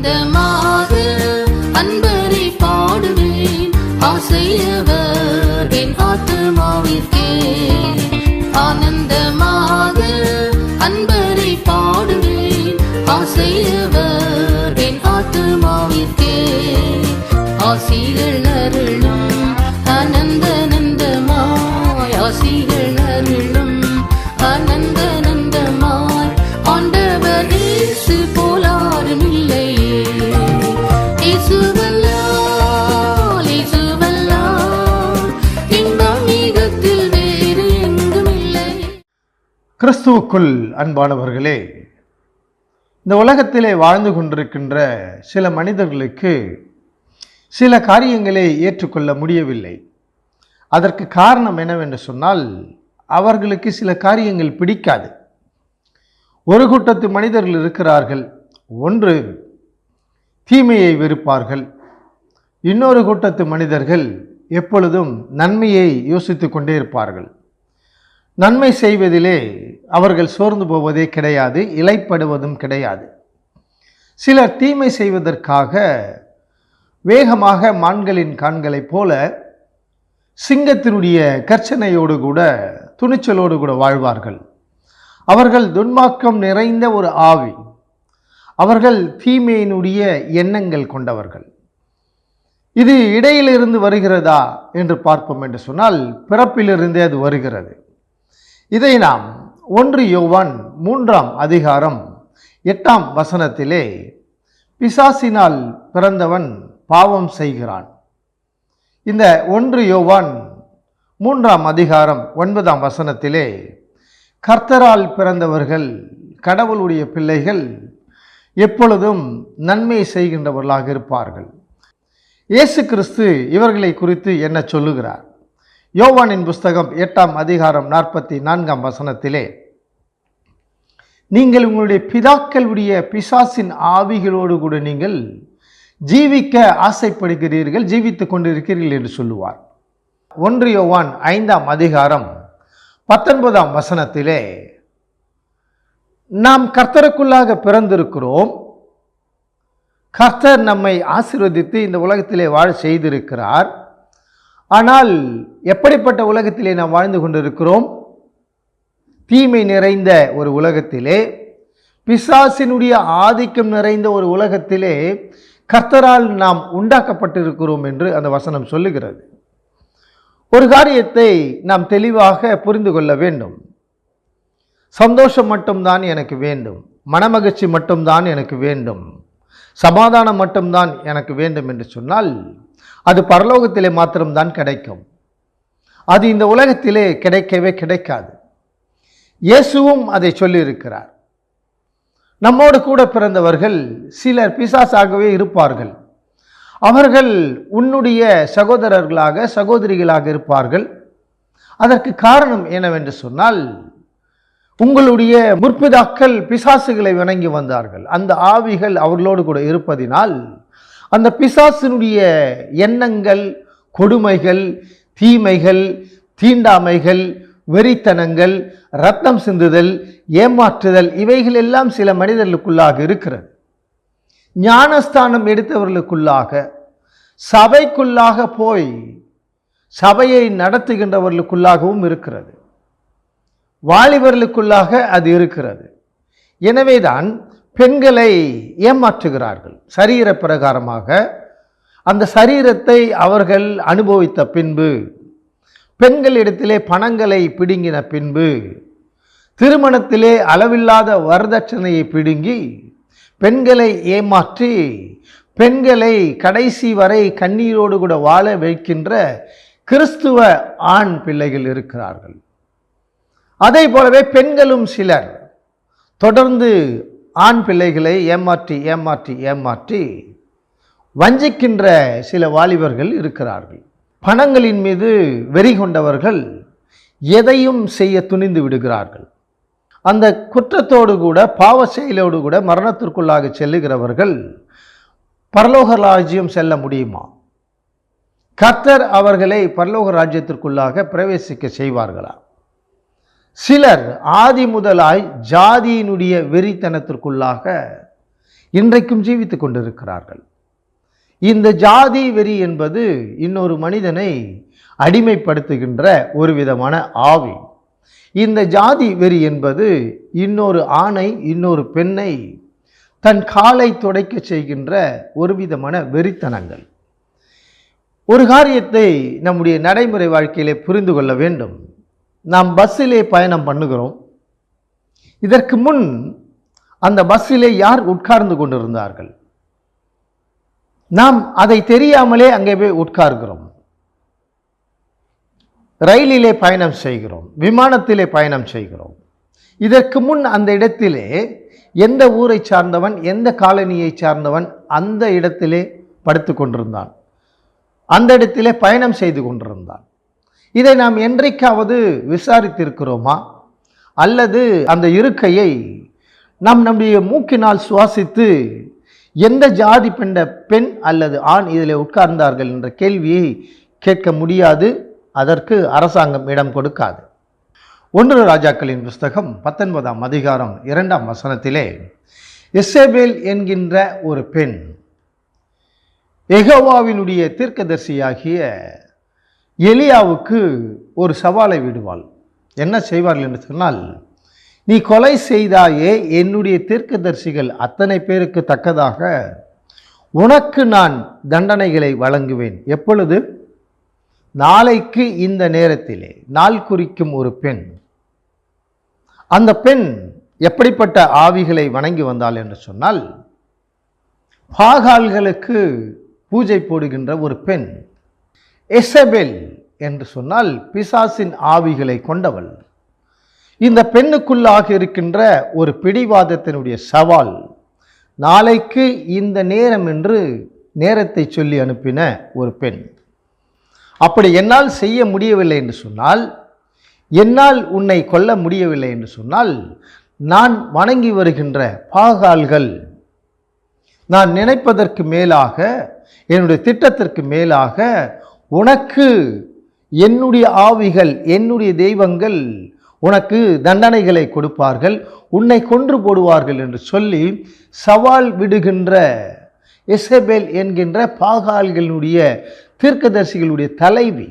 ஆனந்தமாக அன்பரை பாடுவேன், ஆசையவர் என் ஆத்துமாவிற்கே. ஆனந்தமாக அன்பரை பாடுவேன், ஆசையவர் என் ஆத்துமாவிற்கே. ஆசிகள் அருளும் ஆனந்த நந்தமாய், ஆசிகள் அருளும் ஆனந்த நந்தமாய். ஆண்டவர் இயேசு போலாரும் இல்லையே, இயேசுவல்லால் இயேசுவல்லால் இன்பம் மிகத்தில் வேறு எங்கும் இல்லை. கிறிஸ்துவுக்குள் அன்பானவர்களே, இந்த உலகத்திலே வாழ்ந்து கொண்டிருக்கின்ற சில மனிதர்களுக்கு சில காரியங்களை ஏற்றுக்கொள்ள முடியவில்லை. அதற்கு காரணம் என்னவென்று சொன்னால், அவர்களுக்கு சில காரியங்கள் பிடிக்காது. ஒரு கூட்டத்து மனிதர்கள் இருக்கிறார்கள். ஒன்று, தீமையை வெறுப்பார்கள். இன்னொரு கூட்டத்து மனிதர்கள் எப்பொழுதும் நன்மையை யோசித்து கொண்டே இருப்பார்கள். நன்மை செய்வதிலே அவர்கள் சோர்ந்து போவதே கிடையாது, இலைப்படுவதும் கிடையாது. சிலர் தீமை செய்வதற்காக வேகமாக மான்களின் கான்களைப் போல சிங்கத்தினுடைய கர்ச்சனையோடு கூட துணிச்சலோடு கூட வாழ்வார்கள். அவர்கள் துன்மார்க்கம் நிறைந்த ஒரு ஆவி. அவர்கள் தீமையினுடைய எண்ணங்கள் கொண்டவர்கள். இது இடையிலிருந்து வருகிறதா என்று பார்ப்போம் என்று சொன்னால், பிறப்பிலிருந்தே அது வருகிறது. இதை நாம் 1 யோவான் 3ஆம் அதிகாரம் 8ஆம் வசனத்திலே, பிசாசினால் பிறந்தவன் பாவம் செய்கிறான். இந்த 1 யோவான் 3ஆம் அதிகாரம் 9ஆம் வசனத்திலே, கர்த்தரால் பிறந்தவர்கள், கடவுளுடைய பிள்ளைகள் எப்பொழுதும் நன்மை செய்கின்றவர்களாக இருப்பார்கள். இயேசு கிறிஸ்து இவர்களை குறித்து என்ன சொல்லுகிறார்? யோவானின் புஸ்தகம் 8ஆம் அதிகாரம் 44ஆம் வசனத்திலே, நீங்கள் உங்களுடைய பிதாக்களுடைய பிசாசின் ஆவிகளோடு கூட நீங்கள் ஜீவிக்க ஆசைப்படுகிறீர்கள், ஜீவித்துக் கொண்டிருக்கிறீர்கள் என்று சொல்லுவார். 1 யோவான் 5ஆம் அதிகாரம் 19ஆம் வசனத்திலே, நாம் கர்த்தருக்குள்ளாக பிறந்திருக்கிறோம், கர்த்தர் நம்மை ஆசீர்வதித்து இந்த உலகத்திலே வாழ செய்திருக்கிறார். ஆனால் எப்படிப்பட்ட உலகத்திலே நாம் வாழ்ந்து கொண்டிருக்கிறோம்? தீமை நிறைந்த ஒரு உலகத்திலே, பிசாசினுடைய ஆதிக்கம் நிறைந்த ஒரு உலகத்திலே கர்த்தரால் நாம் உண்டாக்கப்பட்டிருக்கிறோம் என்று அந்த வசனம் சொல்லுகிறது. ஒரு காரியத்தை நாம் தெளிவாக புரிந்து கொள்ள வேண்டும். சந்தோஷம் மட்டும்தான் எனக்கு வேண்டும், மனமகிழ்ச்சி மட்டும்தான் எனக்கு வேண்டும், சமாதானம் மட்டும்தான் எனக்கு வேண்டும் என்று சொன்னால், அது பரலோகத்திலே மாத்திரம்தான் கிடைக்கும். அது இந்த உலகத்திலே கிடைக்கவே கிடைக்காது. இயேசுவும் அதை சொல்லியிருக்கிறார். நம்மோடு கூட பிறந்தவர்கள் சிலர் பிசாசாகவே இருப்பார்கள். அவர்கள் உன்னுடைய சகோதரர்களாக சகோதரிகளாக இருப்பார்கள். அதற்கு காரணம் என்னவென்று சொன்னால், உங்களுடைய முற்பிதாக்கள் பிசாசுகளை வணங்கி வந்தார்கள். அந்த ஆவிகள் அவர்களோடு கூட இருப்பதினால் அந்த பிசாசினுடைய எண்ணங்கள், கொடுமைகள், தீமைகள், தீண்டாமைகள், வெறித்தனங்கள், ரத்தம் சிந்துதல், ஏமாற்றுதல், இவைகள் எல்லாம் சில மனிதர்களுக்குள்ளாக இருக்கிறது. ஞானஸ்தானம் எடுத்தவர்களுக்குள்ளாக, சபைக்குள்ளாக போய் சபையை நடத்துகின்றவர்களுக்குள்ளாகவும் இருக்கிறது. வாலிபர்களுக்குள்ளாக அது இருக்கிறது. எனவேதான் பெண்களை ஏமாற்றுகிறார்கள். சரீர பிரகாரமாக அந்த சரீரத்தை அவர்கள் அனுபவித்த பின்பு, பெண்களிடத்திலே பணங்களை பிடுங்கின பின்பு, திருமணத்திலே அளவில்லாத வரதட்சணையை பிடுங்கி பெண்களை ஏமாற்றி பெண்களை கடைசி வரை கண்ணீரோடு கூட வாழ வைக்கின்ற கிறிஸ்துவ ஆண் பிள்ளைகள் இருக்கிறார்கள். அதே போலவே பெண்களும் சிலர் தொடர்ந்து ஆண் பிள்ளைகளை ஏமாற்றி ஏமாற்றி ஏமாற்றி வஞ்சிக்கின்ற சில வாலிபர்கள் இருக்கிறார்கள். பணங்களின் மீது வெறி கொண்டவர்கள் எதையும் செய்ய துணிந்து விடுகிறார்கள். அந்த குற்றத்தோடு கூட பாவ செயலோடு கூட மரணத்திற்குள்ளாக செல்லுகிறவர்கள் பரலோக ராஜ்யம் செல்ல முடியுமா? கர்த்தர் அவர்களை பரலோக ராஜ்யத்திற்குள்ளாக பிரவேசிக்க செய்வார்களா? சிலர் ஆதி முதலாய் ஜாதியினுடைய வெறித்தனத்திற்குள்ளாக இன்றைக்கும் ஜீவித்துக் கொண்டிருக்கிறார்கள். இந்த ஜாதி வெறி என்பது இன்னொரு மனிதனை அடிமைப்படுத்துகின்ற ஒரு விதமான ஆவி. இந்த ஜாதி வெறி என்பது இன்னொரு ஆணை இன்னொரு பெண்ணை தன் காலை துடைக்க செய்கின்ற ஒரு விதமான வெறித்தனங்கள். ஒரு காரியத்தை நம்முடைய நடைமுறை வாழ்க்கையிலே புரிந்து கொள்ள வேண்டும். நாம் பஸ்ஸிலே பயணம் பண்ணுகிறோம். இதற்கு முன் அந்த பஸ்ஸிலே யார் உட்கார்ந்து கொண்டிருந்தார்கள்? நாம் அதை தெரியாமலே அங்கே போய் உட்கார்கிறோம். ரயிலிலே பயணம் செய்கிறோம், விமானத்திலே பயணம் செய்கிறோம். இதற்கு முன் அந்த இடத்திலே எந்த ஊரை சார்ந்தவன், எந்த காலனியை சார்ந்தவன் அந்த இடத்திலே படுத்து கொண்டிருந்தான், அந்த இடத்திலே பயணம் செய்து கொண்டிருந்தான். இதை நாம் என்றைக்காவது விசாரித்திருக்கிறோமா? அல்லது அந்த இருக்கையை நாம் நம்முடைய மூக்கினால் சுவாசித்து எந்த ஜாதி பெண் அல்லது ஆண் இதில் உட்கார்ந்தார்கள் என்ற கேள்வியை கேட்க முடியாது. அதற்கு அரசாங்கம் இடம் கொடுக்காது. 1 ராஜாக்களின் புஸ்தகம் 19ஆம் அதிகாரம் 2ஆம் வசனத்திலே எசேபேல் என்கின்ற ஒரு பெண் யெகோவாவினுடைய தீர்க்கதரிசியாகிய எலியாவுக்கு ஒரு சவாலை விடுவாள். என்ன செய்வார்கள் என்று சொன்னால், நீ கொலை செய்தாயே, என்னுடைய தீர்க்கதரிசிகள் அத்தனை பேருக்கு தக்கதாக உனக்கு நான் தண்டனைகளை வழங்குவேன். எப்பொழுது? நாளைக்கு இந்த நேரத்திலே. நாள் குறிக்கும் ஒரு பெண். அந்த பெண் எப்படிப்பட்ட ஆவிகளை வணங்கி வந்தாள் என்று சொன்னால், பாகால்களுக்கு பூஜை போடுகின்ற ஒரு பெண். எசபேல் என்று சொன்னால் பிசாசின் ஆவிகளை கொண்டவள். இந்த பெண்ணுக்குள்ளாக இருக்கின்ற ஒரு பிடிவாதத்தினுடைய சவால், நாளைக்கு இந்த நேரம் என்று நேரத்தை சொல்லி அனுப்பின ஒரு பெண். அப்படி என்னால் செய்ய முடியவில்லை என்று சொன்னால், என்னால் உன்னை கொல்ல முடியவில்லை என்று சொன்னால், நான் வணங்கி வருகின்ற பாகால்கள் நான் நினைப்பதற்கு மேலாக, என்னுடைய திட்டத்திற்கு மேலாக உனக்கு என்னுடைய ஆவிகள், என்னுடைய தெய்வங்கள் உனக்கு தண்டனைகளை கொடுப்பார்கள், உன்னை கொன்று போடுவார்கள் என்று சொல்லி சவால் விடுகின்ற எசபேல் என்கின்ற பாகால்களுடைய தீர்க்கதரிசிகளுடைய தலைவி.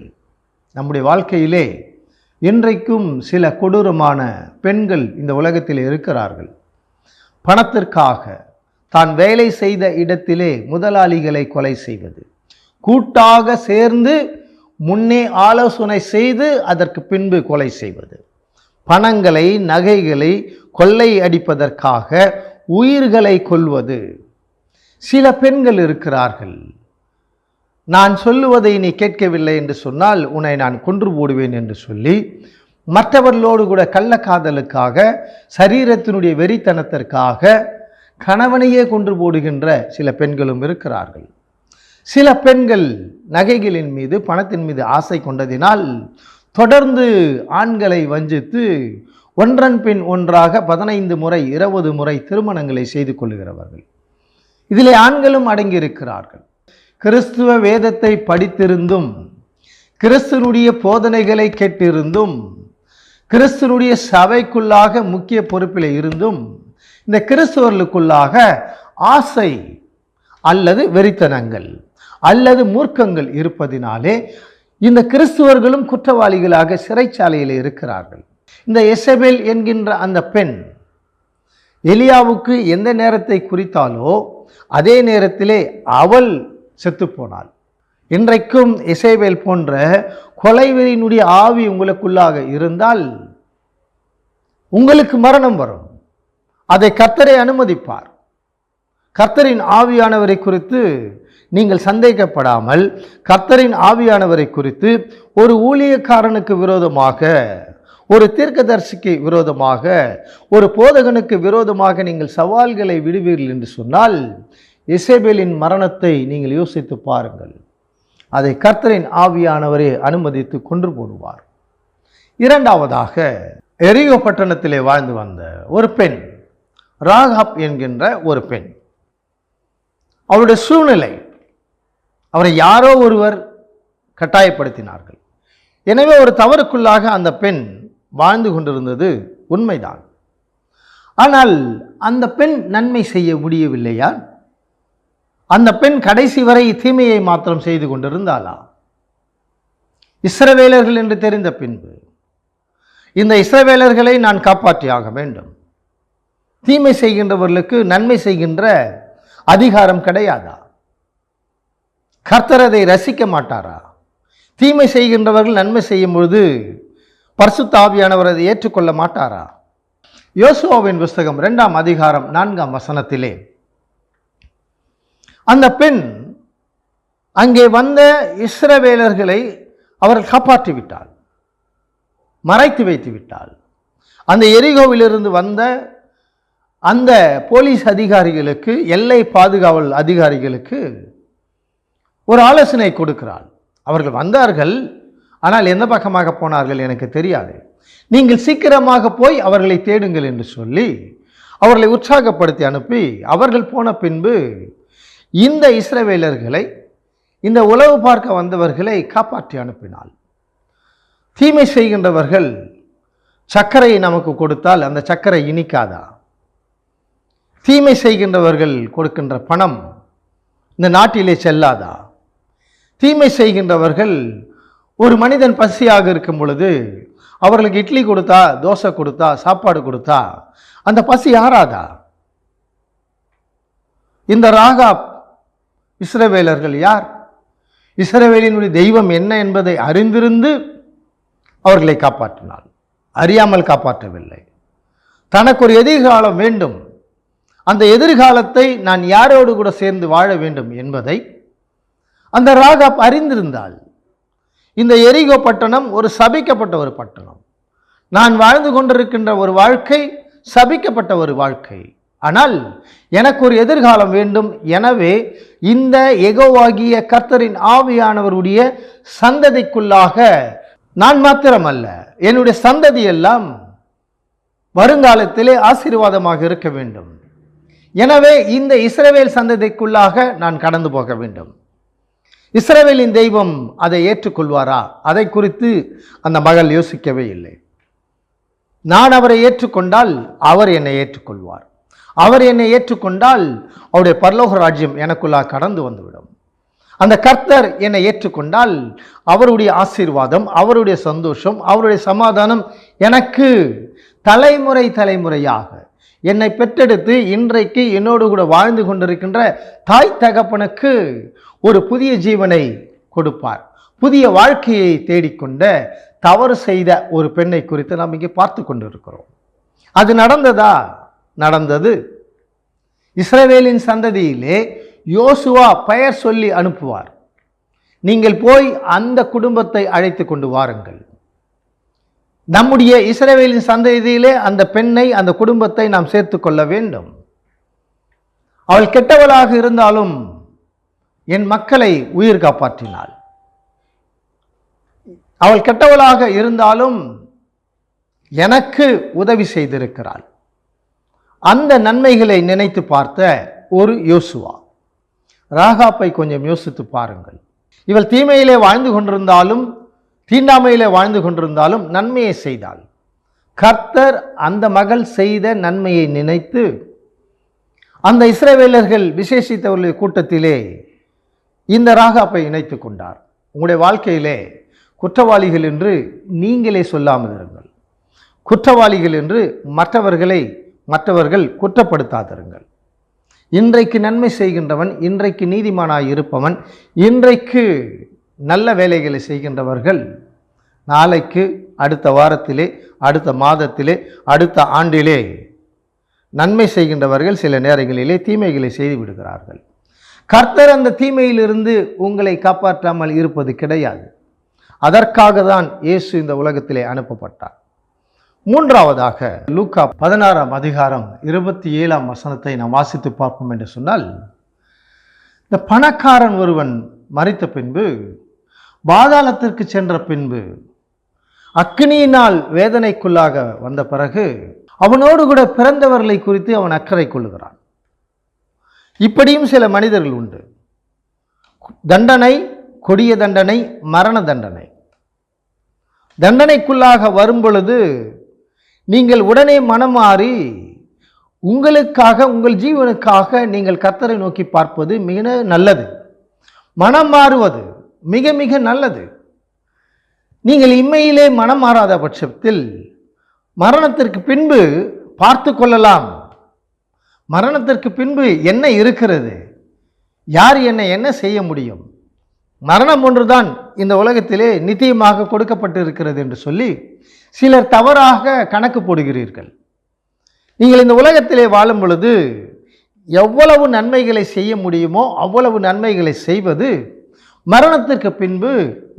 நம்முடைய வாழ்க்கையிலே இன்றைக்கும் சில கொடூரமான பெண்கள் இந்த உலகத்தில் இருக்கிறார்கள். பணத்திற்காக தான் வேலை செய்த இடத்திலே முதலாளிகளை கொலை செய்வது, கூட்டாக சேர்ந்து முன்னே ஆலோசனை செய்து அதற்கு பின்பு கொலை செய்வது, பணங்களை நகைகளை கொள்ளை அடிப்பதற்காக உயிர்களை கொல்வது. சில பெண்கள் இருக்கிறார்கள், நான் சொல்லுவதை நீ கேட்கவில்லை என்று சொன்னால் உன்னை நான் கொன்று போடுவேன் என்று சொல்லி மற்றவர்களோடு கூட கள்ளக்காதலுக்காக, சரீரத்தினுடைய வெறித்தனத்திற்காக கணவனையே கொன்று போடுகின்ற சில பெண்களும் இருக்கிறார்கள். சில பெண்கள் நகைகளின் மீது, பணத்தின் மீது ஆசை கொண்டதினால் தொடர்ந்து ஆண்களை வஞ்சித்து ஒன்றன் பின் ஒன்றாக 15 முறை 20 முறை திருமணங்களை செய்து கொள்ளுகிறவர்கள். இதிலே ஆண்களும் அடங்கியிருக்கிறார்கள். கிறிஸ்துவ வேதத்தை படித்திருந்தும், கிறிஸ்துவனுடைய போதனைகளை கேட்டிருந்தும், கிறிஸ்துவனுடைய சபைக்குள்ளாக முக்கிய பொறுப்பில் இருந்தும் இந்த கிறிஸ்துவர்களுக்குள்ளாக ஆசை அல்லது வெறித்தனங்கள் அல்லது மூர்க்கங்கள் இருப்பதினாலே இந்த கிறிஸ்துவர்களும் குற்றவாளிகளாக சிறைச்சாலையில் இருக்கிறார்கள். இந்த எசபேல் என்கின்ற அந்த பெண் எலியாவுக்கு எந்த நேரத்தை குறித்தாலோ அதே நேரத்திலே அவள் செத்துப்போனாள். இன்றைக்கும் எசபேல் போன்ற கொலைவெறியினுடைய ஆவி உங்களுக்குள்ளாக இருந்தால் உங்களுக்கு மரணம் வரும். அதை கர்த்தரை அனுமதிப்பார். கர்த்தரின் ஆவியானவரை குறித்து நீங்கள் சந்தேகப்படாமல், கர்த்தரின் ஆவியானவரை குறித்து ஒரு ஊழியக்காரனுக்கு விரோதமாக, ஒரு தீர்க்கதரிசிக்கு விரோதமாக, ஒரு போதகனுக்கு விரோதமாக நீங்கள் சவால்களை விடுவீர்கள் என்று சொன்னால் எசபேலின் மரணத்தை நீங்கள் யோசித்து பாருங்கள். அதை கர்த்தரின் ஆவியானவரே அனுமதித்து கொன்று போடுவார். இரண்டாவதாக, எரிகோ பட்டணத்திலே வாழ்ந்து வந்த ஒரு பெண், ராகாப் என்கின்ற ஒரு பெண். அவருடைய சூழ்நிலை, அவரை யாரோ ஒருவர் கட்டாயப்படுத்தினார்கள். எனவே ஒரு தவறுக்குள்ளாக அந்த பெண் வாழ்ந்து கொண்டிருந்தது உண்மைதான். ஆனால் அந்த பெண் நன்மை செய்ய முடியவில்லையா? அந்த பெண் கடைசி வரை தீமையை மாத்திரம் செய்து கொண்டிருந்தாளா? இஸ்ரவேலர்கள் என்று தெரிந்த பின்பு இந்த இஸ்ரவேலர்களை நான் காப்பாற்றியாக வேண்டும், தீமை செய்கின்றவர்களுக்கு நன்மை செய்கின்ற அதிகாரம் கிடையாதா? கர்த்தர் அதை ரசிக்க மாட்டாரா? தீமை செய்கின்றவர்கள் நன்மை செய்யும் பொழுது பரிசுத்த ஆவியானவர் அதை ஏற்றுக்கொள்ள மாட்டாரா? யோசுவாவின் புஸ்தகம் 2ஆம் அதிகாரம் 4ஆம் வசனத்திலே அந்த பெண் அங்கே வந்த இஸ்ரவேலர்களை அவர்கள் காப்பாற்றி விட்டாள், மறைத்து வைத்து விட்டாள். அந்த எரிகோவிலிருந்து வந்த அந்த போலீஸ் அதிகாரிகளுக்கு, எல்லை பாதுகாவல் அதிகாரிகளுக்கு ஒரு ஆலோசனை கொடுக்கிறாள். அவர்கள் வந்தார்கள், ஆனால் எந்த பக்கமாக போனார்கள் எனக்கு தெரியாது. நீங்கள் சீக்கிரமாக போய் அவர்களை தேடுங்கள் என்று சொல்லி அவர்களை உற்சாகப்படுத்தி அனுப்பி அவர்கள் போன பின்பு இந்த இஸ்ரவேலர்களை, இந்த உளவு பார்க்க வந்தவர்களை காப்பாற்றி அனுப்பினாள். தீமை செய்கின்றவர்கள் சர்க்கரையை நமக்கு கொடுத்தால் அந்த சர்க்கரை இனிக்காதா? தீமை செய்கின்றவர்கள் கொடுக்கின்ற பணம் இந்த நாட்டிலே செல்லாதா? தீமை செய்கின்றவர்கள் ஒரு மனிதன் பசியாக இருக்கும் பொழுது அவர்களுக்கு இட்லி கொடுத்தா, தோசை கொடுத்தா, சாப்பாடு கொடுத்தா அந்த பசி ஆறாதா? இந்த ராகாப் இஸ்ரவேலர்கள் யார்? இஸ்ரவேலினுடைய தெய்வம் என்ன என்பதை அறிந்திருந்து அவர்களை காப்பாற்றினாள். அறியாமல் காப்பாற்றவில்லை. தனக்கு ஒரு எதிர்காலம் வேண்டும், அந்த எதிர்காலத்தை நான் யாரோடு கூட சேர்ந்து வாழ வேண்டும் என்பதை அந்த ராகாப் அறிந்திருந்தாள். இந்த எரிகோ பட்டணம் ஒரு சபிக்கப்பட்ட ஒரு பட்டணம். நான் வாழ்ந்து கொண்டிருக்கின்ற ஒரு வாழ்க்கை சபிக்கப்பட்ட ஒரு வாழ்க்கை. ஆனால் எனக்கு ஒரு எதிர்காலம் வேண்டும். எனவே இந்த யெகோவாகிய கர்த்தரின் ஆவியானவருடைய சந்ததிக்குள்ளாக நான் மாத்திரமல்ல, என்னுடைய சந்ததி எல்லாம் வருங்காலத்திலே ஆசீர்வாதமாக இருக்க வேண்டும். எனவே இந்த இஸ்ரவேல் சந்ததிக்குள்ளாக நான் கடந்து போக வேண்டும். இஸ்ரவேலின் தெய்வம் அதை ஏற்றுக்கொள்வாரா? அதை குறித்து அந்த மகள் யோசிக்கவே இல்லை. நான் அவரை ஏற்றுக்கொண்டால் அவர் என்னை ஏற்றுக்கொள்வார். அவர் என்னை ஏற்றுக்கொண்டால் அவருடைய பரலோக ராஜ்யம் எனக்குள்ளாக கடந்து வந்துவிடும். அந்த கர்த்தர் என்னை ஏற்றுக்கொண்டால் அவருடைய ஆசீர்வாதம், அவருடைய சந்தோஷம், அவருடைய சமாதானம் எனக்கு தலைமுறை தலைமுறையாக என்னை பெற்றெடுத்து இன்றைக்கு என்னோடு கூட வாழ்ந்து கொண்டிருக்கின்ற தாய் தகப்பனுக்கு ஒரு புதிய ஜீவனை கொடுப்பார். புதிய வாழ்க்கையை தேடிக்கொண்ட தவறு செய்த ஒரு பெண்ணை குறித்து நாம் இங்கே பார்த்து கொண்டிருக்கிறோம். அது நடந்ததா? நடந்தது. இஸ்ரவேலின் சந்ததியிலே யோசுவா பெயர் சொல்லி அனுப்புவார். நீங்கள் போய் அந்த குடும்பத்தை அழைத்து கொண்டு வாருங்கள். நம்முடைய இஸ்ரவேலின் சந்ததியிலே அந்த பெண்ணை, அந்த குடும்பத்தை நாம் சேர்த்து கொள்ள வேண்டும். அவள் கெட்டவளாக இருந்தாலும் என் மக்களை உயிர் காப்பாற்றினாள். அவள் கெட்டவளாக இருந்தாலும் எனக்கு உதவி செய்திருக்கிறாள். அந்த நன்மைகளை நினைத்து பார்த்த ஒரு யோசுவா. ராகாப்பை கொஞ்சம் யோசித்து பாருங்கள். இவள் தீமையிலே வாழ்ந்து கொண்டிருந்தாலும், தீண்டாமையிலே வாழ்ந்து கொண்டிருந்தாலும் நன்மையை செய்தாள். கர்த்தர் அந்த மகள் செய்த நன்மையை நினைத்து அந்த இஸ்ரவேலர்கள் விசேஷித்தவர்களுடைய கூட்டத்திலே இந்த ராகாப்பை இணைத்து கொண்டார். உங்களுடைய வாழ்க்கையிலே குற்றவாளிகள் என்று நீங்களே சொல்லாமல் இருங்கள். குற்றவாளிகள் என்று மற்றவர்கள் குற்றப்படுத்தாதிருங்கள். இன்றைக்கு நன்மை செய்கின்றவன், இன்றைக்கு நீதிமானாய் இருப்பவன், இன்றைக்கு நல்ல வேலைகளை செய்கின்றவர்கள் நாளைக்கு, அடுத்த வாரத்திலே, அடுத்த மாதத்திலே, அடுத்த ஆண்டிலே நன்மை செய்கின்றவர்கள் சில நேரங்களிலே தீமைகளை செய்து விடுகிறார்கள். கர்த்தர் அந்த தீமையிலிருந்து உங்களை காப்பாற்றாமல் இருப்பது கிடையாது. அதற்காக தான் இயேசு இந்த உலகத்திலே அனுப்பப்பட்டார். மூன்றாவதாக லூக்கா 16ஆம் அதிகாரம் 27ஆம் வசனத்தை நாம் வாசித்து பார்ப்போம் என்று சொன்னால், இந்த பணக்காரன் ஒருவன் மரித்த பின்பு, பாதாளத்திற்கு சென்ற பின்பு, அக்கினியினால் வேதனைக்குள்ளாக வந்த பிறகு அவனோடு கூட பிறந்தவர்களை குறித்து அவன் அக்கறை கொள்ளுகிறான். இப்படியும் சில மனிதர்கள் உண்டு. தண்டனை, கொடிய தண்டனை, மரண தண்டனை. தண்டனைக்குள்ளாக வரும் பொழுது நீங்கள் உடனே மனம் மாறி உங்களுக்காக, உங்கள் ஜீவனுக்காக நீங்கள் கர்த்தரை நோக்கி பார்ப்பது மிக நல்லது. மனம் மாறுவது மிக மிக நல்லது. நீங்கள் இம்மையிலே மனம் மாறாத பட்சத்தில் மரணத்திற்கு பின்பு பார்த்து கொள்ளலாம். மரணத்திற்கு பின்பு என்ன இருக்கிறது, யார் என்ன செய்ய முடியும், மரணம் ஒன்றுதான் இந்த உலகத்திலே நித்தியமாக கொடுக்கப்பட்டு இருக்கிறது என்று சொல்லி சிலர் தவறாக கணக்கு போடுகிறீர்கள். நீங்கள் இந்த உலகத்திலே வாழும் பொழுது எவ்வளவு நன்மைகளை செய்ய முடியுமோ அவ்வளவு நன்மைகளை செய்வது மரணத்திற்கு பின்பு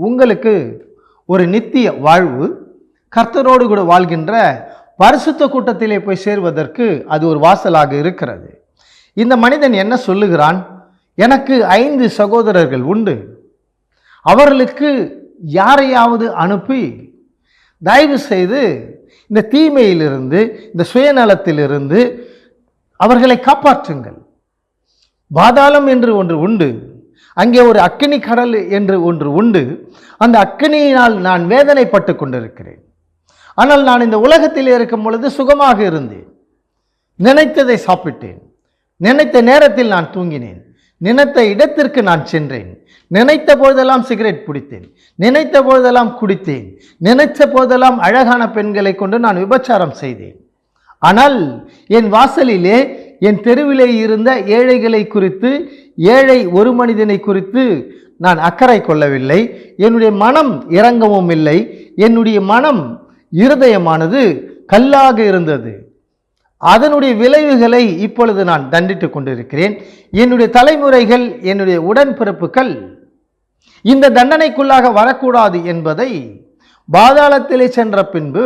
உங்களுக்கு ஒரு நித்திய வாழ்வு, கர்த்தரோடு கூட வாழ்கின்ற பரிசுத்த கூட்டத்திலே போய் சேர்வதற்கு அது ஒரு வாசலாக இருக்கிறது. இந்த மனிதன் என்ன சொல்லுகிறான்? எனக்கு 5 சகோதரர்கள் உண்டு, அவர்களுக்கு யாரையாவது அனுப்பி தயவு செய்து இந்த தீமையிலிருந்து, இந்த சுயநலத்திலிருந்து அவர்களை காப்பாற்றுங்கள். பாதாளம் என்று ஒன்று உண்டு, அங்கே ஒரு அக்கினி கடல் என்று ஒன்று உண்டு. அந்த அக்கினியினால் நான் வேதனைப்பட்டு கொண்டிருக்கிறேன். ஆனால் நான் இந்த உலகத்தில் இருக்கும் பொழுது சுகமாக இருந்தேன். நினைத்ததை சாப்பிட்டேன், நினைத்த நேரத்தில் நான் தூங்கினேன், நினைத்த இடத்திற்கு நான் சென்றேன், நினைத்த போதெல்லாம் சிகரெட் பிடித்தேன், நினைத்த போதெல்லாம் குடித்தேன், நினைத்த போதெல்லாம் அழகான பெண்களை கொண்டு நான் விபச்சாரம் செய்தேன். ஆனால் என் வாசலிலே, என் தெருவிலே இருந்த ஏழைகளை குறித்து, ஏழை ஒரு மனிதனை குறித்து நான் அக்கறை கொள்ளவில்லை. என்னுடைய மனம் இறங்கவும் இல்லை. என்னுடைய மனம், இருதயமானது கல்லாக இருந்தது. அதனுடைய விளைவுகளை இப்பொழுது நான் தண்டித்துக் கொண்டிருக்கிறேன். என்னுடைய தலைமுறைகள், என்னுடைய உடன்பிறப்புகள் இந்த தண்டனைக்குள்ளாக வரக்கூடாது என்பதை பாதாளத்திலே சென்ற பின்பு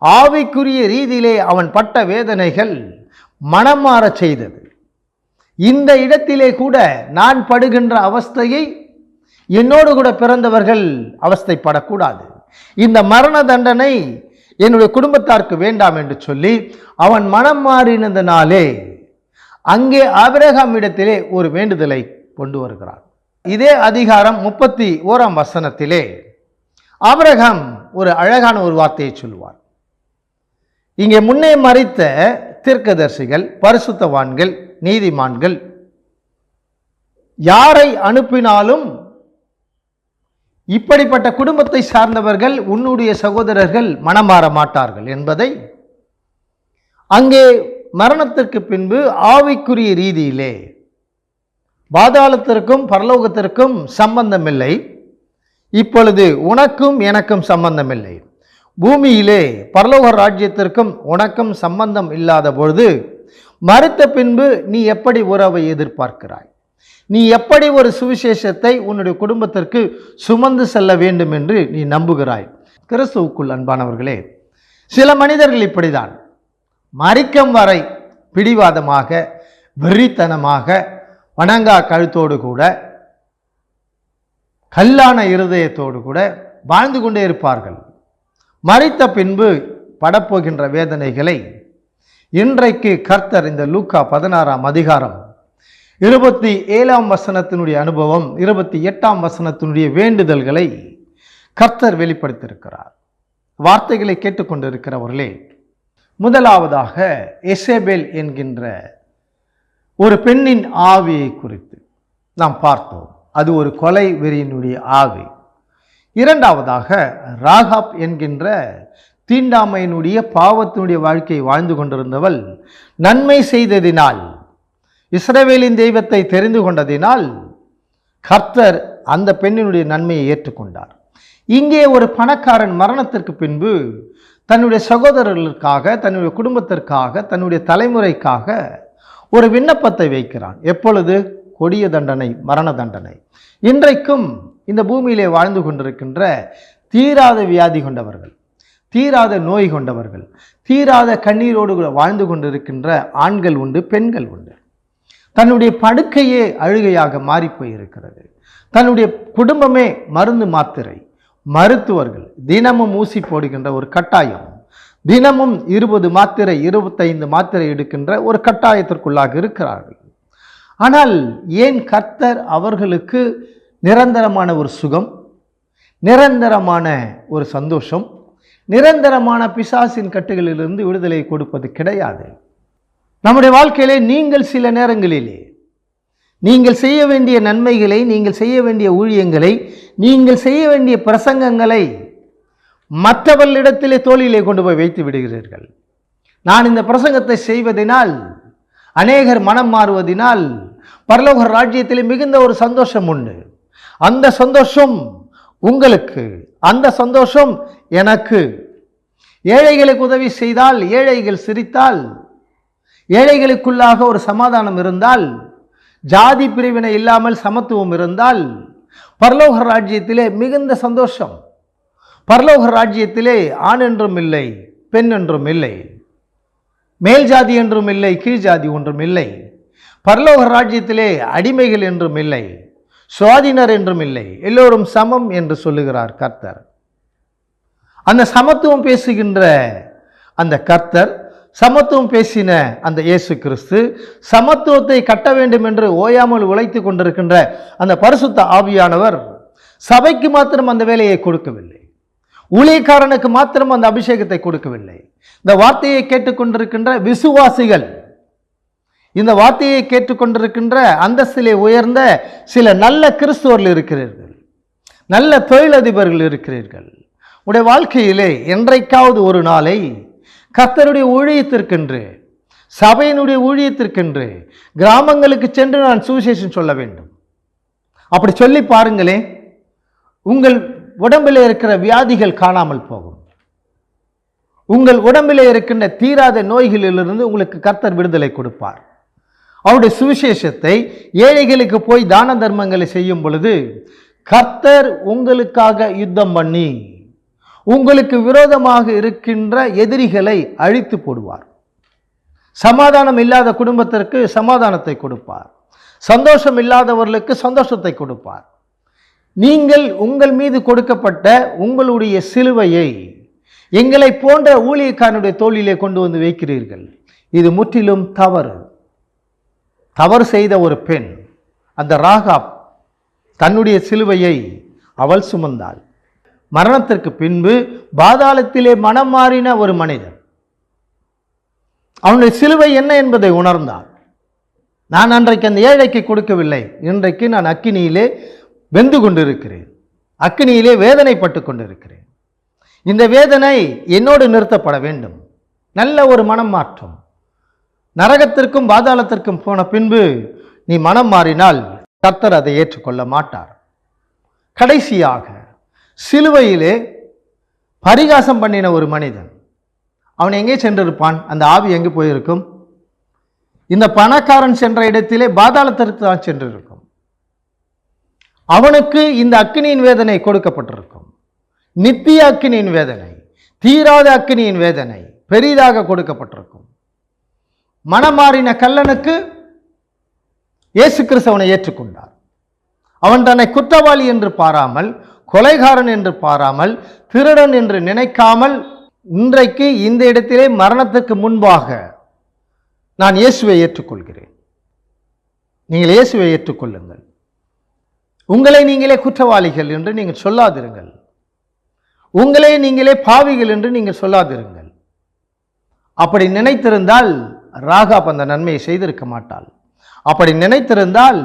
ஆவிக்குரிய ரீதியிலே அவன் பட்ட வேதனைகள் மனம் மாறச் செய்தது. இந்த இடத்திலே கூட நான் படுகின்ற அவஸ்தையை என்னோடு கூட பிறந்தவர்கள் அவஸ்தைப்படக்கூடாது. இந்த மரண தண்டனை என்னுடைய குடும்பத்தாருக்கு வேண்டாம் என்று சொல்லி அவன் மனம் மாறினதனாலே அங்கே ஆபிரகாம் இடத்திலே ஒரு வேண்டுதலை கொண்டு வருகிறார். இதே அதிகாரம் 31ஆம் வசனத்திலே ஆபிரகாம் ஒரு அழகான ஒரு வார்த்தையை சொல்லுவார். இங்கே முன்னே மரித்த தீர்க்கதரிசிகள், பரிசுத்தவான்கள், நீதிமான்கள் யாரை அனுப்பினாலும் இப்படிப்பட்ட குடும்பத்தை சார்ந்தவர்கள், உன்னுடைய சகோதரர்கள் மனம் மாற மாட்டார்கள் என்பதை, அங்கே மரணத்திற்கு பின்பு ஆவிக்குரிய ரீதியிலே பாதாளத்திற்கும் பரலோகத்திற்கும் சம்பந்தமில்லை. இப்பொழுது உனக்கும் எனக்கும் சம்பந்தமில்லை. பூமியிலே பரலோக ராஜ்யத்திற்கும் உனக்கும் சம்பந்தம் இல்லாத பொழுது மரித்த பின்பு நீ எப்படி உறவை எதிர்பார்க்கிறாய்? நீ எப்படி ஒரு சுவிசேஷத்தை உன்னுடைய குடும்பத்திற்கு சுமந்து செல்ல வேண்டும் என்று நீ நம்புகிறாய்? கிறிஸ்துவுக்குள் அன்பானவர்களே, சில மனிதர்கள் இப்படிதான் மரிக்கும் வரை பிடிவாதமாக, வெறித்தனமாக, வணங்கா கழுத்தோடு கூட, கல்லான இருதயத்தோடு கூட வாழ்ந்து கொண்டே இருப்பார்கள். மரித்த பின்பு படப்போகின்ற வேதனைகளை இன்றைக்கு கர்த்தர் இந்த லூக்கா 16ஆம் அதிகாரம் 27ஆம் வசனத்தினுடைய அனுபவம், 28ஆம் வசனத்தினுடைய வேண்டுதல்களை கர்த்தர் வெளிப்படுத்தியிருக்கிறார். வார்த்தைகளை கேட்டுக்கொண்டிருக்கிறவர்களே, முதலாவதாக எசேபேல் என்கின்ற ஒரு பெண்ணின் ஆவியை குறித்து நாம் பார்த்தோம். அது ஒரு கொலை வெறியினுடைய ஆவி. இரண்டாவதாக ராகாப் என்கின்ற தீண்டாமையினுடைய பாவத்தினுடைய வாழ்க்கையை வாழ்ந்து கொண்டிருந்தவள் நன்மை செய்ததினால், இஸ்ரவேலின் தெய்வத்தை தெரிந்து கொண்டதினால் கர்த்தர் அந்த பெண்ணினுடைய நன்மையை ஏற்றுக்கொண்டார். இங்கே ஒரு பணக்காரன் மரணத்திற்கு பின்பு தன்னுடைய சகோதரர்களுக்காக, தன்னுடைய குடும்பத்திற்காக, தன்னுடைய தலைமுறைக்காக ஒரு விண்ணப்பத்தை வைக்கிறான். எப்பொழுது? கொடிய தண்டனை, மரண தண்டனை. இன்றைக்கும் இந்த பூமியிலே வாழ்ந்து கொண்டிருக்கின்ற தீராத வியாதி கொண்டவர்கள், தீராத நோய் கொண்டவர்கள், தீராத கண்ணீரோடு வாழ்ந்து கொண்டிருக்கின்ற ஆண்கள் உண்டு, பெண்கள் உண்டு. தன்னுடைய படுக்கையே அழுகையாக மாறிப்போய் இருக்கிறது. தன்னுடைய குடும்பமே மருந்து மாத்திரை, மருத்துவர்கள் தினமும் ஊசி போடுகின்ற ஒரு கட்டாயம், தினமும் 20 மாத்திரை 25 மாத்திரை எடுக்கின்ற ஒரு கட்டாயத்திற்குள்ளாக இருக்கிறார்கள். ஆனால் ஏன் கர்த்தர் அவர்களுக்கு நிரந்தரமான ஒரு சுகம், நிரந்தரமான ஒரு சந்தோஷம், நிரந்தரமான பிசாசின் கட்டுகளிலிருந்து விடுதலை கொடுப்பது கிடையாது? நம்முடைய வாழ்க்கையிலே நீங்கள் சில நேரங்களிலே நீங்கள் செய்ய வேண்டிய நன்மைகளை, நீங்கள் செய்ய வேண்டிய ஊழியங்களை, நீங்கள் செய்ய வேண்டிய பிரசங்கங்களை மற்றவர்களிடத்திலே தோளிலே கொண்டு போய் வைத்து விடுகிறீர்கள். நான் இந்த பிரசங்கத்தை செய்வதனால், அநேகர் மனம் மாறுவதனால் பரலோக ராஜ்யத்திலே மிகுந்த ஒரு சந்தோஷம் உண்டு. அந்த சந்தோஷம் உங்களுக்கு, அந்த சந்தோஷம் எனக்கு. ஏழைகளுக்கு உதவி செய்தால், ஏழைகள் சிரித்தால், ஏழைகளுக்குள்ளாக ஒரு சமாதானம் இருந்தால், ஜாதி பிரிவினை இல்லாமல் சமத்துவம் இருந்தால், பரலோக ராஜ்யத்திலே மிகுந்த சந்தோஷம். பரலோக ராஜ்யத்திலே ஆண் என்றும் இல்லை, பெண் என்றும் இல்லை, மேல் ஜாதி என்றும் இல்லை, கீழ் ஜாதி ஒன்றும் இல்லை. பரலோக ராஜ்யத்திலே அடிமைகள் என்றும் இல்லை, சுவாதீனர் என்றும் இல்லை, எல்லோரும் சமம் என்று சொல்லுகிறார் கர்த்தர். அந்த சமத்துவம் பேசுகின்ற அந்த கர்த்தர், சமத்துவம் பேசின அந்த இயேசு கிறிஸ்து, சமத்துவத்தை கட்ட வேண்டும் என்று ஓயாமல் உழைத்து கொண்டிருக்கின்ற அந்த பரிசுத்த ஆவியானவர் சபைக்கு மாத்திரம் அந்த வேலையை கொடுக்கவில்லை, ஊழியக்காரனுக்கு மாத்திரம் அந்த அபிஷேகத்தை கொடுக்கவில்லை. இந்த வார்த்தையை கேட்டுக்கொண்டிருக்கின்ற விசுவாசிகள், இந்த வார்த்தையை கேட்டுக்கொண்டிருக்கின்ற அந்தஸ்திலே உயர்ந்த சில நல்ல கிறிஸ்துவர்கள் இருக்கிறீர்கள், நல்ல தொழிலதிபர்கள் இருக்கிறீர்கள். உடைய வாழ்க்கையிலே என்றைக்காவது ஒரு நாளை கர்த்தருடைய ஊழியத்திற்கென்று, சபையினுடைய ஊழியத்திற்கென்று கிராமங்களுக்கு சென்று நான் சுவிசேஷம் சொல்ல வேண்டும். அப்படி சொல்லி பாருங்களே, உங்கள் உடம்பில் இருக்கிற வியாதிகள் காணாமல் போகும். உங்கள் உடம்பில் இருக்கின்ற தீராத நோய்களிலிருந்து உங்களுக்கு கர்த்தர் விடுதலை கொடுப்பார். அவருடைய சுவிசேஷத்தை ஏழைகளுக்கு போய் தான தர்மங்களை செய்யும் பொழுது கர்த்தர் உங்களுக்காக யுத்தம் பண்ணி உங்களுக்கு விரோதமாக இருக்கின்ற எதிரிகளை அழித்து போடுவார். சமாதானம் இல்லாத குடும்பத்திற்கு சமாதானத்தை கொடுப்பார். சந்தோஷம் இல்லாதவர்களுக்கு சந்தோஷத்தை கொடுப்பார். நீங்கள் உங்கள் மீது கொடுக்கப்பட்ட உங்களுடைய சிலுவையை எங்களை போன்ற ஊழியக்காரனுடைய தோளிலே கொண்டு வந்து வைக்கிறீர்கள். இது முற்றிலும் தவறு. தவறு செய்த ஒரு பெண், அந்த ராகாப், தன்னுடைய சிலுவையை அவள் சுமந்தாள். மரணத்திற்கு பின்பு பாதாளத்திலே மனம் மாறின ஒரு மனிதன் அவனுடைய சிலுவை என்ன என்பதை உணர்ந்தான். நான் அன்றைக்கு அந்த ஏழைக்கு கொடுக்கவில்லை, இன்றைக்கு நான் அக்கினியிலே வெந்து கொண்டிருக்கிறேன், அக்கினியிலே வேதனைப்பட்டு கொண்டிருக்கிறேன். இந்த வேதனை என்னோடு நிறுத்தப்பட வேண்டும். நல்ல ஒரு மனம் மாற்றம். நரகத்திற்கும் பாதாளத்திற்கும் போன பின்பு நீ மனம் மாறினால் கர்த்தர் அதை ஏற்றுக்கொள்ள மாட்டார். கடைசியாக சிலுவையிலே பரிகாசம் பண்ணின ஒரு மனிதன், அவன் எங்கே சென்றிருப்பான்? அந்த ஆவி எங்கே போயிருக்கும்? இந்த பணக்காரன் சென்ற இடத்திலே பாதாளத்திற்கு தான் சென்றிருக்கும். அவனுக்கு இந்த அக்கினியின் வேதனை கொடுக்கப்பட்டிருக்கும். நித்திய அக்கினியின் வேதனை, தீராத அக்கினியின் வேதனை பெரிதாக கொடுக்கப்பட்டிருக்கும். மனமாறின கல்லனுக்கு இயேசு கிறிஸ்து அவனை ஏற்றுக்கொண்டார். அவன் தன்னை குற்றவாளி என்று பாராமல், கொலைகாரன் என்று பாராமல், திருடன் என்று நினைக்காமல், இன்றைக்கு இந்த இடத்திலே மரணத்துக்கு முன்பாக நான் இயேசுவை ஏற்றுக்கொள்கிறேன், நீங்கள் இயேசுவை ஏற்றுக்கொள்ளுங்கள், உங்களை நீங்களே குற்றவாளிகள் என்று நீங்கள் சொல்லாதிருங்கள், உங்களே நீங்களே பாவிகள் என்று நீங்கள் சொல்லாதிருங்கள். அப்படி நினைத்திருந்தால் ராகாப் அந்த நன்மையை செய்திருக்க மாட்டாள். அப்படி நினைத்திருந்தால்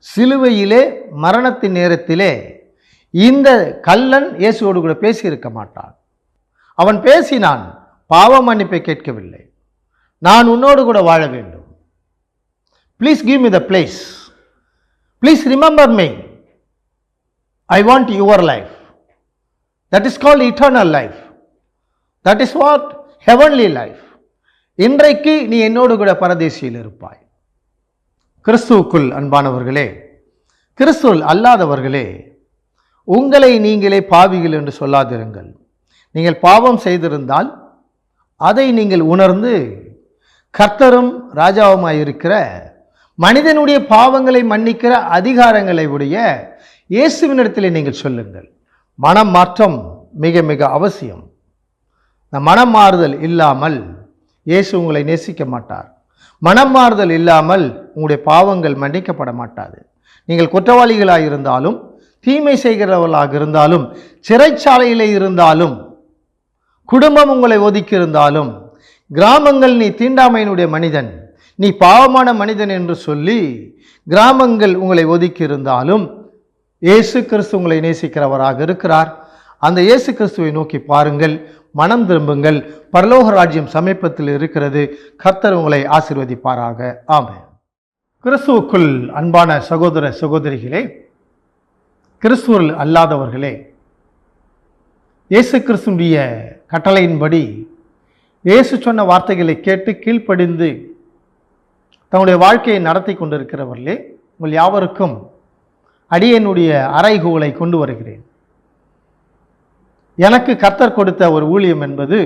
சிலுவையிலே மரணத்தின் நேரத்திலே இந்த கல்லன் இயேசுவோடு கூட பேசியிருக்க மாட்டான். அவன் பேசினான், பாவ மன்னிப்பை கேட்கவில்லை. நான் உன்னோடு கூட வாழ வேண்டும், please give me the place, please remember me, I want your life, that is called eternal life, that is what heavenly life. இன்றைக்கு நீ என்னோடு கூட பரதேசியில் இருப்பாய். கிறிஸ்துவுக்குள் அன்பானவர்களே, கிறிஸ்துவில் அல்லாதவர்களே, உங்களை நீங்களே பாவிகள் என்று சொல்லாதிருங்கள். நீங்கள் பாவம் செய்திருந்தால் அதை நீங்கள் உணர்ந்து கர்த்தரும் ராஜாவுமாயிருக்கிற, மனிதனுடைய பாவங்களை மன்னிக்கிற அதிகாரங்களை உடைய இயேசுவினிடத்திலே நீங்கள் சொல்லுங்கள். மனம் மாற்றம் மிக மிக அவசியம். மனம் மாறுதல் இல்லாமல் இயேசு உங்களை நேசிக்க மாட்டார். மனம் மாறுதல் இல்லாமல் உங்களுடைய பாவங்கள் மன்னிக்கப்பட மாட்டாது. நீங்கள் குற்றவாளிகளாக இருந்தாலும், தீமை செய்கிறவர்களாக இருந்தாலும், சிறைச்சாலையிலே இருந்தாலும், குடும்பம் உங்களை ஒதுக்கி இருந்தாலும், கிராமங்கள் நீ தீண்டாமையினுடைய மனிதன், நீ பாவமான மனிதன் என்று சொல்லி கிராமங்கள் உங்களை ஒதுக்கி இருந்தாலும் இயேசு கிறிஸ்து உங்களை நேசிக்கிறவராக இருக்கிறார். அந்த இயேசு கிறிஸ்துவை நோக்கி பாருங்கள், மனம் திரும்புங்கள், பரலோக ராஜ்யம் சமீபத்தில் இருக்கிறது. கர்த்தர் உங்களை ஆசீர்வதிப்பாராக. ஆமென். கிறிஸ்துவுக்குள் அன்பான சகோதர சகோதரிகளே, கிறிஸ்துவில் அல்லாதவர்களே, இயேசு கிறிஸ்துடைய கட்டளையின்படி இயேசு சொன்ன வார்த்தைகளை கேட்டு கீழ்ப்படிந்து தன்னுடைய வாழ்க்கையை நடத்தி கொண்டிருக்கிறவர்களே, உங்கள் யாவருக்கும் அடியேனுடைய அறைகூவலை கொண்டு வருகிறேன். எனக்கு கர்த்தர் கொடுத்த ஒரு ஊழியம் என்பது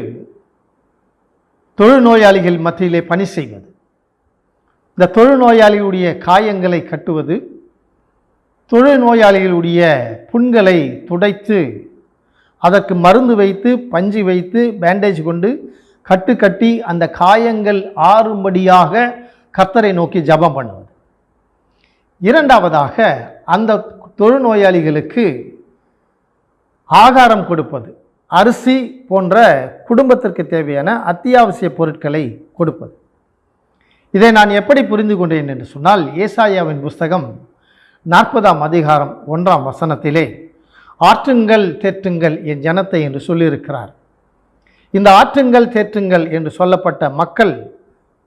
தொழுநோயாளிகள் மத்தியிலே பணி செய்வது. இந்த தொழுநோயாளிகளுடைய காயங்களை கட்டுவது, தொழுநோயாளிகளுடைய புண்களை துடைத்து அதற்கு மருந்து வைத்து பஞ்சு வைத்து பேண்டேஜ் கொண்டு கட்டி அந்த காயங்கள் ஆறும்படியாக கர்த்தரை நோக்கி ஜெபம் பண்ணுவது. இரண்டாவதாக அந்த தொழுநோயாளிகளுக்கு ஆகாரம் கொடுப்பது, அரிசி போன்ற குடும்பத்திற்கு தேவையான அத்தியாவசிய பொருட்களை கொடுப்பது. இதை நான் எப்படி புரிந்து கொண்டேன் என்று சொன்னால், ஏசாயாவின் புஸ்தகம் 40ஆம் அதிகாரம் 1ஆம் வசனத்திலே ஆற்றுங்கள் தேற்றுங்கள் என் ஜனத்தை என்று சொல்லியிருக்கிறார். இந்த ஆற்றுங்கள் தேற்றுங்கள் என்று சொல்லப்பட்ட மக்கள்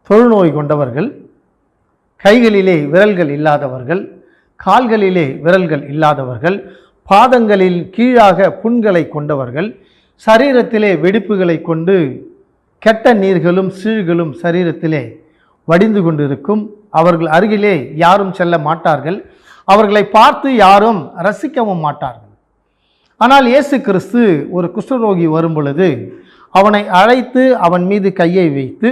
தொழுநோய் கொண்டவர்கள், கைகளிலே விரல்கள் இல்லாதவர்கள், கால்களிலே விரல்கள் இல்லாதவர்கள், பாதங்களில் கீழாக புண்களை கொண்டவர்கள், சரீரத்திலே வெடிப்புகளை கொண்டு கெட்ட நீர்களும் சீழ்களும் சரீரத்திலே வடிந்து கொண்டிருக்கும். அவர்கள் அருகிலே யாரும் செல்ல மாட்டார்கள், அவர்களை பார்த்து யாரும் ரசிக்கவும் மாட்டார்கள். ஆனால் இயேசு கிறிஸ்து ஒரு குஷ்டரோகி வரும் பொழுது அவனை அழைத்து அவன் மீது கையை வைத்து,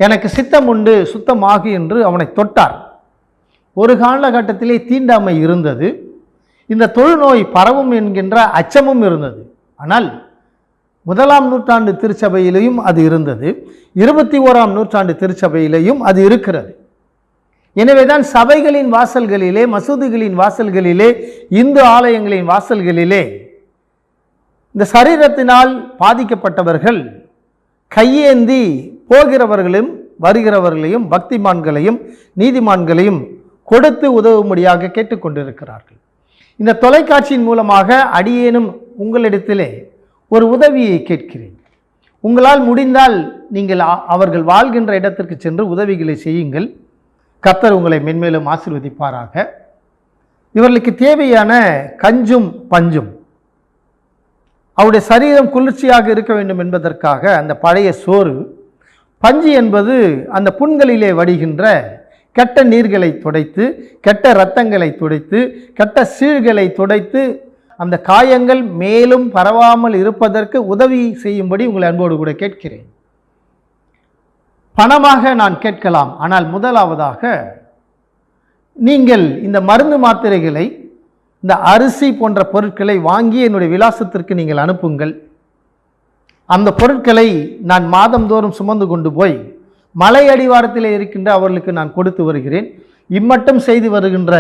எனக்கு சித்தம் உண்டு சுத்தமாகு என்று அவனை தொட்டார். ஒரு காலகட்டத்திலே தீண்டாமை இருந்தது, இந்த தொழுநோய் பரவும் என்கின்ற அச்சமும் இருந்தது. ஆனால் 1ஆம் நூற்றாண்டு திருச்சபையிலேயும் அது இருந்தது, 21ஆம் நூற்றாண்டு திருச்சபையிலேயும் அது இருக்கிறது. எனவேதான் சபைகளின் வாசல்களிலே, மசூதிகளின் வாசல்களிலே, இந்து ஆலயங்களின் வாசல்களிலே இந்த சரீரத்தினால் பாதிக்கப்பட்டவர்கள் கையேந்தி போகிறவர்களையும் வருகிறவர்களையும் பக்திமான்களையும் நீதிமான்களையும் கொடுத்து உதவும்படியாக கேட்டுக்கொண்டிருக்கிறார்கள். இந்த தொலைக்காட்சியின் மூலமாக அடியேனும் உங்களிடத்திலே ஒரு உதவியை கேட்கிறேன். உங்களால் முடிந்தால் நீங்கள் அவர்கள் வாழ்கின்ற இடத்திற்கு சென்று உதவிகளை செய்யுங்கள். கர்த்தர் உங்களை மென்மேலும் ஆசீர்வதிப்பாராக. இவர்களுக்கு தேவையான கஞ்சும் பஞ்சும், அவருடைய சரீரம் குளிர்ச்சியாக இருக்க வேண்டும் என்பதற்காக அந்த பழைய சோறு, பஞ்சு என்பது அந்த புண்களிலே வடிகின்ற கெட்ட நீர்களை துடைத்து, கெட்ட இரத்தங்களை துடைத்து, கெட்ட சீழ்களை துடைத்து அந்த காயங்கள் மேலும் பரவாமல் இருப்பதற்கு உதவி செய்யும்படி உங்களை அன்போடு கூட கேட்கிறேன். பணமாக நான் கேட்கலாம், ஆனால் முதலாவதாக நீங்கள் இந்த மருந்து மாத்திரைகளை, இந்த அரிசி போன்ற பொருட்களை வாங்கி என்னுடைய விலாசத்திற்கு நீங்கள் அனுப்புங்கள். அந்த பொருட்களை நான் மாதந்தோறும் சுமந்து கொண்டு போய் மலை அடிவாரத்தில் இருக்கின்ற அவர்களுக்கு நான் கொடுத்து வருகிறேன். இம்மட்டும் செய்து வருகின்ற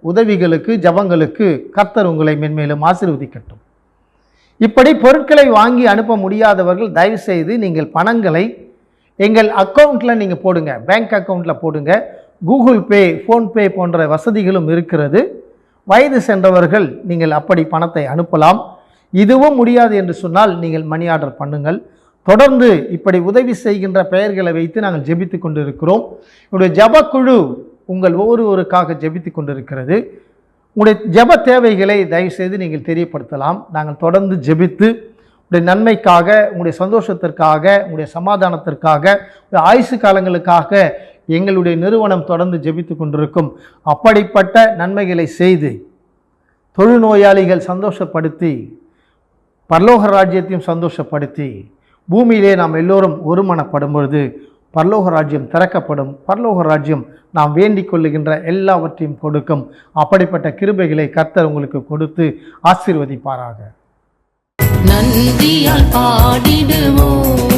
உதவிகளுக்கு, ஜபங்களுக்கு கர்த்தர் உங்களை மென்மேலும் ஆசீர்வதிக்கட்டும். இப்படி பொருட்களை வாங்கி அனுப்ப முடியாதவர்கள் தயவு செய்து நீங்கள் பணங்களை எங்கள் அக்கௌண்ட்டில் நீங்கள் போடுங்க, பேங்க் அக்கௌண்ட்டில் போடுங்க. கூகுள் பே, ஃபோன்பே போன்ற வசதிகளும் இருக்கிறது. வயது சென்றவர்கள் நீங்கள் அப்படி பணத்தை அனுப்பலாம். இதுவும் முடியாது என்று சொன்னால் நீங்கள் மணி ஆர்டர் பண்ணுங்கள். தொடர்ந்து இப்படி உதவி செய்கின்ற பெயர்களை வைத்து நாங்கள் ஜெபித்து கொண்டிருக்கிறோம். உங்களுடைய ஜபக்குழு உங்கள் ஒவ்வொருவருக்காக ஜெபித்து கொண்டிருக்கிறது. உங்களுடைய ஜப தேவைகளை தயவுசெய்து நீங்கள் தெரியப்படுத்தலாம். நாங்கள் தொடர்ந்து ஜெபித்து உங்களுடைய நன்மைக்காக, உங்களுடைய சந்தோஷத்திற்காக, உங்களுடைய சமாதானத்திற்காக, உங்களுடைய ஆயுசு காலங்களுக்காக எங்களுடைய நிறுவனம் தொடர்ந்து ஜெபித்து கொண்டிருக்கும். அப்படிப்பட்ட நன்மைகளை செய்து தொழுநோயாளிகள் சந்தோஷப்படுத்தி, பரலோக ராஜ்யத்தையும் சந்தோஷப்படுத்தி, பூமியிலே நாம் எல்லோரும் ஒருமனப்படும் பொழுது பரலோக ராஜ்யம் திறக்கப்படும். பரலோக ராஜ்யம் நாம் வேண்டிக் கொள்ளுகின்ற எல்லாவற்றையும் கொடுக்கும். அப்படிப்பட்ட கிருபைகளை கர்த்தர் உங்களுக்கு கொடுத்து ஆசீர்வதிப்பாராக. நன்றியால் பாடிடுவோம்.